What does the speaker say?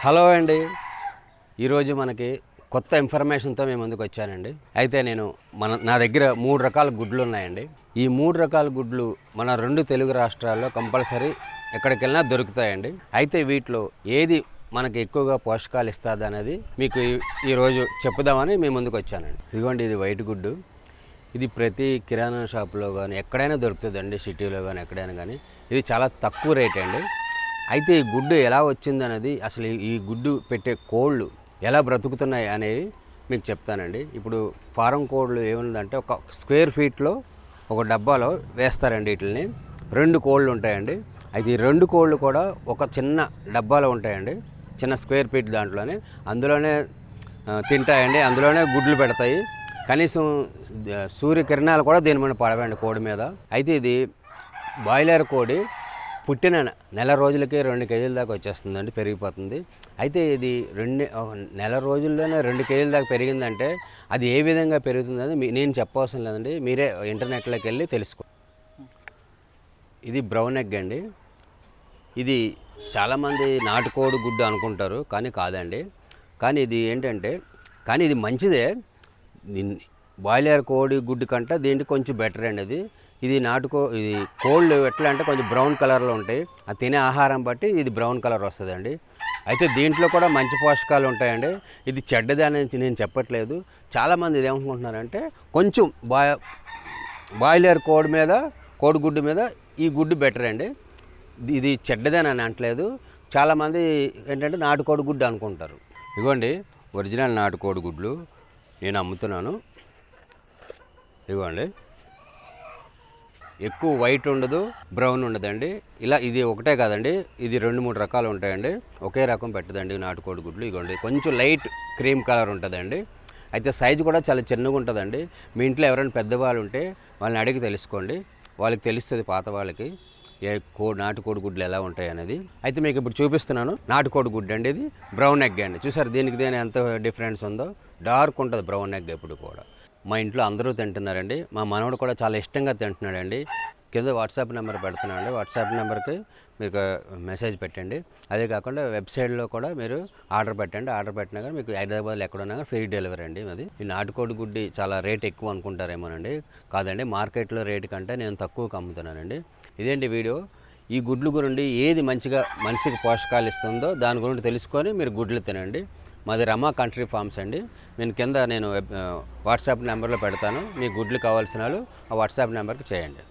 Hello అండి. ఈరోజు మనకి కొత్త ఇన్ఫర్మేషన్తో మేము ముందుకు వచ్చానండి. అయితే నా దగ్గర 3 రకాల గుడ్లు ఉన్నాయండి. ఈ 3 రకాల గుడ్లు మన 2 తెలుగు రాష్ట్రాల్లో కంపల్సరీ ఎక్కడికెళ్ళినా దొరుకుతాయండి. అయితే వీటిలో ఏది మనకి ఎక్కువగా పోషకాలు ఇస్తుంది అనేది మీకు ఈరోజు చెప్పుదామని మేము ముందుకు వచ్చానండి. ఇదిగోండి, ఇది వైట్ గుడ్డు. ఇది ప్రతి కిరాణా షాప్లో కానీ ఎక్కడైనా దొరుకుతుందండి, సిటీలో కానీ ఎక్కడైనా కానీ. ఇది చాలా తక్కువ రేట్ అండి. అయితే ఈ గుడ్డు ఎలా వచ్చిందనేది, అసలు ఈ గుడ్డు పెట్టే కోళ్ళు ఎలా బ్రతుకుతున్నాయి అనేవి మీకు చెప్తానండి. ఇప్పుడు ఫారం కోళ్ళు ఏముందంటే ఒక స్క్వేర్ ఫీట్లో ఒక డబ్బాలో వేస్తారండి. వీటిని 2 కోళ్ళు ఉంటాయండి. అయితే ఈ 2 కోళ్ళు కూడా ఒక చిన్న డబ్బాలో ఉంటాయండి, చిన్న స్క్వేర్ ఫీట్ దాంట్లోనే. అందులోనే తింటాయండి, అందులోనే గుడ్లు పెడతాయి. కనీసం సూర్యకిరణాలు కూడా దీని మీద పడవండి కోడి మీద. అయితే ఇది బాయిలర్ కోడి పుట్టిన నెల రోజులకే 2 కేజీల దాకా వచ్చేస్తుందండి, పెరిగిపోతుంది. అయితే ఇది నెల రోజుల్లోనే 2 కేజీల దాకా పెరిగిందంటే అది ఏ విధంగా పెరుగుతుందని నేను చెప్పవసరం లేదండి, మీరే ఇంటర్నెట్లోకి వెళ్ళి తెలుసుకో. ఇది బ్రౌన్ ఎగ్ అండి. ఇది చాలామంది నాటుకోడి గుడ్డు అనుకుంటారు, కానీ కాదండి. కానీ ఇది ఏంటంటే, కానీ ఇది మంచిదే. బాయిలర్ కోడి గుడ్డు కంటే దీనికి కొంచెం బెటర్ అండి. ఇది ఇది కోళ్ళు ఎట్లా అంటే కొంచెం బ్రౌన్ కలర్లో ఉంటాయి. అది తినే ఆహారం బట్టి ఇది బ్రౌన్ కలర్ వస్తుందండి. అయితే దీంట్లో కూడా మంచి పోషకాలు ఉంటాయండి. ఇది చెడ్డది అనేది నేను చెప్పట్లేదు. చాలామంది ఇది ఏమనుకుంటున్నారంటే, కొంచెం బాయిలర్ కోడిగుడ్డు మీద ఈ గుడ్డు బెటర్ అండి, ఇది చెడ్డదని అని అనట్లేదు. చాలామంది ఏంటంటే నాటుకోడి గుడ్డు అనుకుంటారు. ఇదిగోండి, ఒరిజినల్ నాటుకోడి గుడ్లు నేను అమ్ముతున్నాను. ఇదిగోండి, ఎక్కువ వైట్ ఉండదు, బ్రౌన్ ఉండదండి. ఇలా ఇది ఒకటే కాదండి, ఇది 2-3 రకాలు ఉంటాయండి. ఒకే రకం పెట్టదండి నాటుకోడి గుడ్లు. ఇదిగోండి, కొంచెం లైట్ క్రీమ్ కలర్ ఉంటుందండి. అయితే సైజు కూడా చాలా చిన్నగా ఉంటుందండి. మీ ఇంట్లో ఎవరైనా పెద్దవాళ్ళు ఉంటే వాళ్ళని అడిగి తెలుసుకోండి, వాళ్ళకి తెలుస్తుంది, పాత వాళ్ళకి నాటుకోడి గుడ్లు ఎలా ఉంటాయి అనేది. అయితే మీకు ఇప్పుడు చూపిస్తున్నాను నాటుకోడి గుడ్డు అండి. ఇది బ్రౌన్ ఎగ్ అండి. చూసారు దీనికి ఎంత డిఫరెన్స్ ఉందో. డార్క్ ఉంటుంది బ్రౌన్ ఎగ్ ఎప్పుడు కూడా. మా ఇంట్లో అందరూ తింటున్నారండి. మా మనవడు కూడా చాలా ఇష్టంగా తింటున్నాడండి. కింద వాట్సాప్ నెంబర్ పెడుతున్నాండి. వాట్సాప్ నెంబర్కి మీకు మెసేజ్ పెట్టండి. అదే కాకుండా వెబ్సైట్లో కూడా మీరు ఆర్డర్ పెట్టండి. ఆర్డర్ పెట్టినా కానీ మీకు హైదరాబాద్లో ఎక్కడున్నా కానీ ఫ్రీ డెలివరీ అండి. అది ఈ నాటుకోడి గుడ్డి చాలా రేట్ ఎక్కువ అనుకుంటారేమోనండి. కాదండి, మార్కెట్లో రేటు కంటే నేను తక్కువకు అమ్ముతున్నానండి. ఇదేంటి వీడియో. ఈ గుడ్లు గురించి ఏది మంచిగా మనిషికి పోషకాలు ఇస్తుందో దాని గురించి తెలుసుకొని మీరు గుడ్లు తినండి. మాది రమా కంట్రీ ఫార్మ్స్ అండి. కింద వాట్సాప్ నెంబర్లో పెడతాను. మీ గుడ్లు కావాల్సిన వాళ్ళు ఆ వాట్సాప్ నెంబర్కి చేయండి.